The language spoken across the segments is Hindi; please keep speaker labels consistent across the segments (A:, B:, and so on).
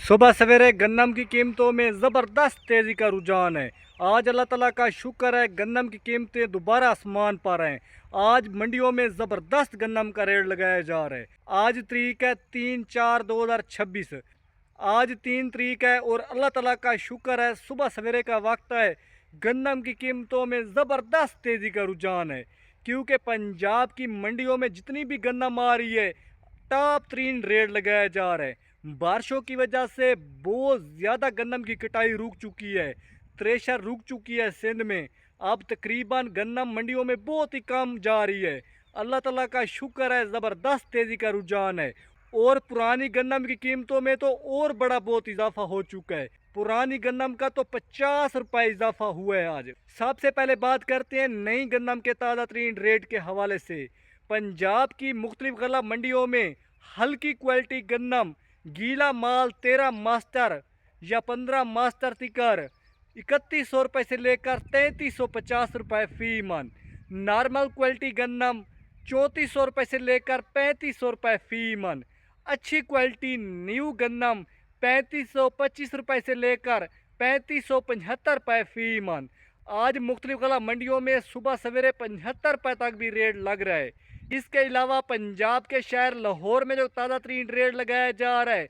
A: सुबह सवेरे गन्नम की कीमतों में ज़बरदस्त तेज़ी का रुझान है। आज अल्लाह ताला का शुक्र है, गन्नम की कीमतें दोबारा आसमान पर हैं। आज मंडियों में ज़बरदस्त गन्नम का रेट लगाया जा रहा है। आज तारीख है 3/4/2026। आज 3 तारीख है और अल्लाह ताला का शुक्र है, सुबह सवेरे का वक्त है। गन्नम की कीमतों में ज़बरदस्त तेज़ी का रुझान है, क्योंकि पंजाब की मंडियों में जितनी भी गन्नम आ रही है, टॉप 3 रेट लगाया जा रहा है। बारिशों की वजह से बहुत ज़्यादा गन्नम की कटाई रुक चुकी है, थ्रेशर रुक चुकी है सिंध में। अब तकरीबन गन्नम मंडियों में बहुत ही कम जा रही है। अल्लाह ताला का शुक्र है, ज़बरदस्त तेज़ी का रुझान है। और पुरानी गन्नम की कीमतों में तो और बड़ा बहुत इजाफा हो चुका है। पुरानी गन्नम का तो 50 रुपये इजाफा हुआ है आज। सबसे पहले बात करते हैं नई गन्नम के ताज़ा तरीन रेट के हवाले से। पंजाब की मुख्तलिफ गला मंडियों में हल्की क्वालिटी गन्नम गीला माल 13 मास्टर या 15 मास्टर तिकर 3100 रुपये से लेकर 3350 रुपये फी मन। नॉर्मल क्वालिटी गन्नम 3400 रुपये से लेकर 3500 रुपये फी मन। अच्छी क्वालिटी न्यू गन्नम 3525 रुपये से लेकर 3575 रुपये फी मन। आज मुख्तलिफ गला मंडियों में सुबह सवेरे 75 रुपये तक भी रेट लग रहा है। इसके अलावा पंजाब के शहर लाहौर में जो ताज़ा तरीन रेट लगाया जा रहा है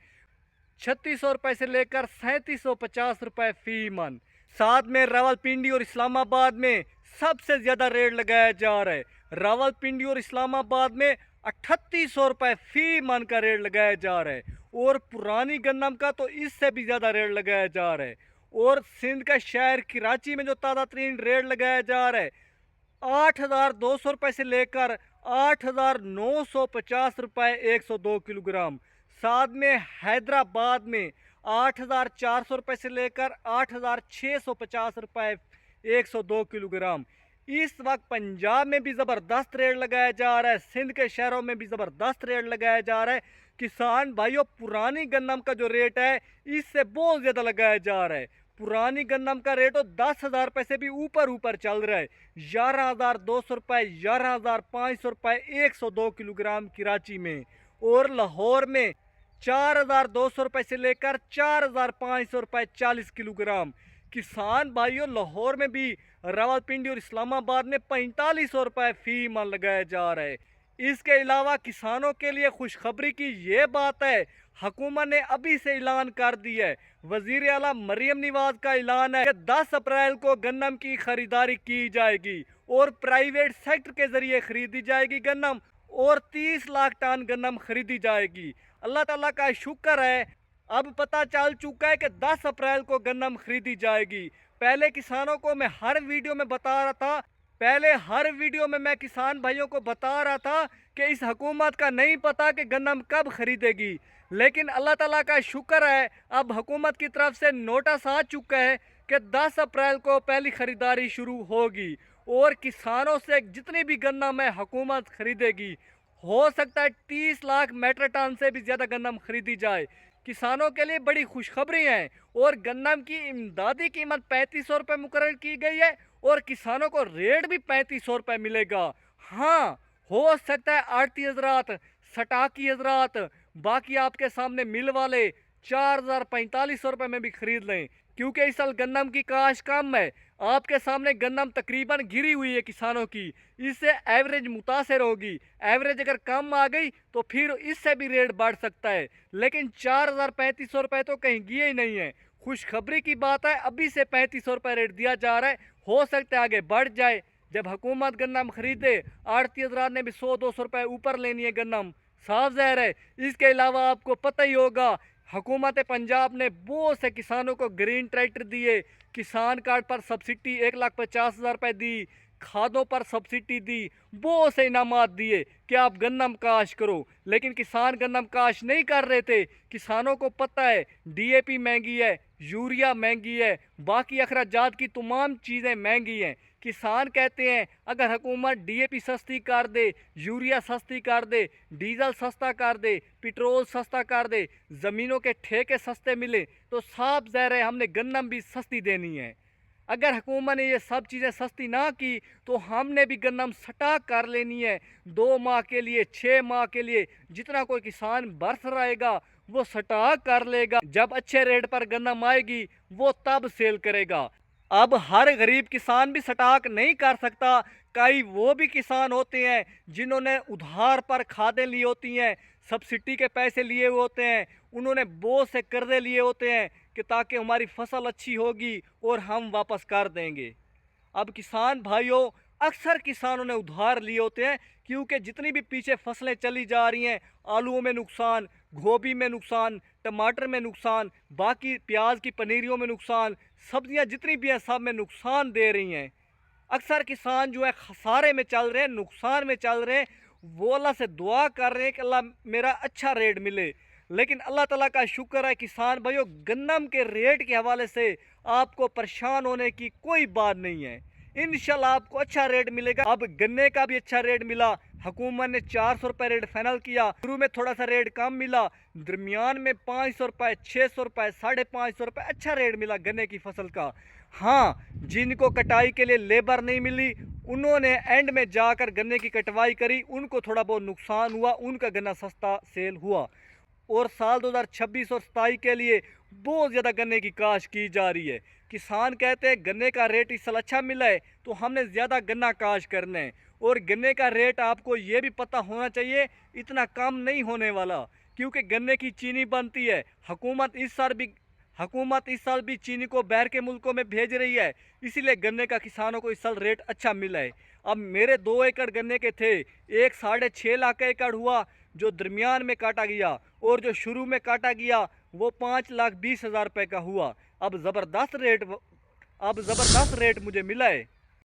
A: 3600 रुपये से लेकर 3750 रुपये फी मन। साथ में रावलपिंडी और इस्लामाबाद में सबसे ज़्यादा रेट लगाया जा रहा है। रावलपिंडी और इस्लामाबाद में 3800 रुपये फी मन का रेट लगाया जा रहा है और पुरानी गन्नम का तो इससे भी ज़्यादा रेट लगाया जा रहा है। और सिंध का शहर कराची में जो ताज़ा तरीन रेट लगाया जा रहा है 8200 रुपये से लेकर 8950 रुपये 102 किलोग्राम। साथ में हैदराबाद में 8400 रुपये से लेकर 8650 रुपये 102 किलोग्राम। इस वक्त पंजाब में भी ज़बरदस्त रेट लगाया जा रहा है, सिंध के शहरों में भी ज़बरदस्त रेट लगाया जा रहा है। किसान भाइयों, पुरानी गन्नम का जो रेट है इससे बहुत ज़्यादा लगाया जा रहा है। पुरानी गन्नम का रेट तो 10,000 रुपये से भी ऊपर चल रहा है। 11,200 रुपये, 11,500 रुपये 102 किलोग्राम कराची में। और लाहौर में 4,200 रुपये से लेकर 4,500 रुपये 40 किलोग्राम। किसान भाइयों, लाहौर में भी रावलपिंडी और इस्लामाबाद में 4500 रुपये फी मन लगाया जा रहा है। इसके अलावा किसानों के लिए खुशखबरी की ये बात है, हुकूमत ने अभी से ऐलान कर दिया है। वजीर आला मरियम नवाज का ऐलान है कि 10 अप्रैल को गन्नम की खरीदारी की जाएगी और प्राइवेट सेक्टर के जरिए खरीदी जाएगी गन्नम और 30 लाख टन गन्नम खरीदी जाएगी। अल्लाह ताला का शुक्र है, अब पता चल चुका है कि 10 अप्रैल को गन्नम खरीदी जाएगी। पहले किसानों को मैं हर वीडियो में बता रहा था, मैं किसान भाइयों को बता रहा था कि इस हुकूमत का नहीं पता कि गन्नम कब खरीदेगी। लेकिन अल्लाह ताला का शुक्र है, अब हुकूमत की तरफ से नोटिस आ चुका है कि 10 अप्रैल को पहली ख़रीदारी शुरू होगी और किसानों से जितनी भी गन्नम है हुकूमत खरीदेगी। हो सकता है 30 लाख मेट्रिक टन से भी ज़्यादा गन्नम खरीदी जाए। किसानों के लिए बड़ी खुशखबरी है और गन्नम की इमदादी कीमत 3500 रुपये मुकर्रर की गई है और किसानों को रेट भी 3500 रुपये मिलेगा। हाँ, हो सकता है आड़ती हजरात, सटाकी हजरात, बाकी आपके सामने मिल वाले 4,4500 रुपये में भी खरीद लें, क्योंकि इस साल गन्नम की काश कम है। आपके सामने गन्नम तकरीबन गिरी हुई है किसानों की, इससे एवरेज मुतासर होगी। एवरेज अगर कम आ गई तो फिर इससे भी रेट बढ़ सकता है, लेकिन 4,3500 रुपये तो कहीं गए ही नहीं है। खुशखबरी की बात है, अभी से 3500 रुपये रेट दिया जा रहा है, हो सकता है आगे बढ़ जाए। जब हुकूमत गन्नम खरीदे, आड़ती हजरात ने भी 100-200 रुपये ऊपर लेनी है गन्नम, साफ ज़ाहिर है। इसके अलावा आपको पता ही होगा, हुकूमत पंजाब ने बहुत से किसानों को ग्रीन ट्रैक्टर दिए, किसान कार्ड पर सब्सिडी 1,50,000 रुपये दी, खादों पर सब्सिडी दी, बहुत से इनामात दिए कि आप गन्नम काश करो। लेकिन किसान गन्नम काश नहीं कर रहे थे। किसानों को पता है डीएपी महंगी है, यूरिया महंगी है, बाकी अखराजात की तमाम चीज़ें महंगी हैं। किसान कहते हैं अगर हुकूमत डीएपी सस्ती कर दे, यूरिया सस्ती कर दे, डीजल सस्ता कर दे, पेट्रोल सस्ता कर दे, ज़मीनों के ठेके सस्ते मिले, तो साफ ज़ाहिर है हमने गन्नम भी सस्ती देनी है। अगर हुकूमत ने ये सब चीज़ें सस्ती ना की तो हमने भी गन्नम स्टॉक कर लेनी है 2 माह के लिए, 6 माह के लिए। जितना कोई किसान बरस रहेगा वो स्टॉक कर लेगा। जब अच्छे रेट पर गंदम आएगी वो तब सेल करेगा। अब हर गरीब किसान भी स्टॉक नहीं कर सकता। कई वो भी किसान होते हैं जिन्होंने उधार पर खादें ली होती हैं, सब्सिडी के पैसे लिए हुए होते हैं, उन्होंने बहुत से कर्जे लिए होते हैं कि ताकि हमारी फसल अच्छी होगी और हम वापस कर देंगे। अब किसान भाइयों, अक्सर किसानों ने उधार लिए होते हैं क्योंकि जितनी भी पीछे फसलें चली जा रही हैं, आलूओं में नुकसान, गोभी में नुकसान, टमाटर में नुकसान, बाकी प्याज की पनीरियों में नुकसान, सब्जियां जितनी भी हैं सब में नुकसान दे रही हैं। अक्सर किसान जो है खसारे में चल रहे हैं, नुकसान में चल रहे हैं। वो अल्लाह से दुआ कर रहे हैं कि अल्लाह मेरा अच्छा रेट मिले। लेकिन अल्लाह ताला का शुक्र है किसान भाइयों, गन्नम के रेट के हवाले से आपको परेशान होने की कोई बात नहीं है। इंशाल्लाह आपको अच्छा रेट मिलेगा। अब गन्ने का भी अच्छा रेट मिला। हुकूमत ने 400 रुपये रेट फाइनल किया। शुरू में थोड़ा सा रेट कम मिला, दरमियान में 500 रुपये, 600 रुपये, 550 रुपये अच्छा रेट मिला गन्ने की फसल का। हाँ, जिनको कटाई के लिए लेबर नहीं मिली, उन्होंने एंड में जाकर गन्ने की कटवाई करी, उनको थोड़ा बहुत नुकसान हुआ, उनका गन्ना सस्ता सेल हुआ। और साल 2026 और 27 के लिए बहुत ज़्यादा गन्ने की काश्त की जा रही है। किसान कहते हैं गन्ने का रेट इस साल अच्छा मिला है तो हमने ज़्यादा गन्ना काश्त करना है। और गन्ने का रेट आपको ये भी पता होना चाहिए इतना कम नहीं होने वाला, क्योंकि गन्ने की चीनी बनती है। हुकूमत इस साल भी चीनी को बाहर के मुल्कों में भेज रही है, इसीलिए गन्ने का किसानों को इस साल रेट अच्छा मिला है। अब मेरे 2 एकड़ गन्ने के थे, एक 6.5 लाख का एकड़ हुआ जो दरमियान में काटा गया, और जो शुरू में काटा गया वो 5,20,000 रुपये का हुआ। अब ज़बरदस्त रेट मुझे मिला है।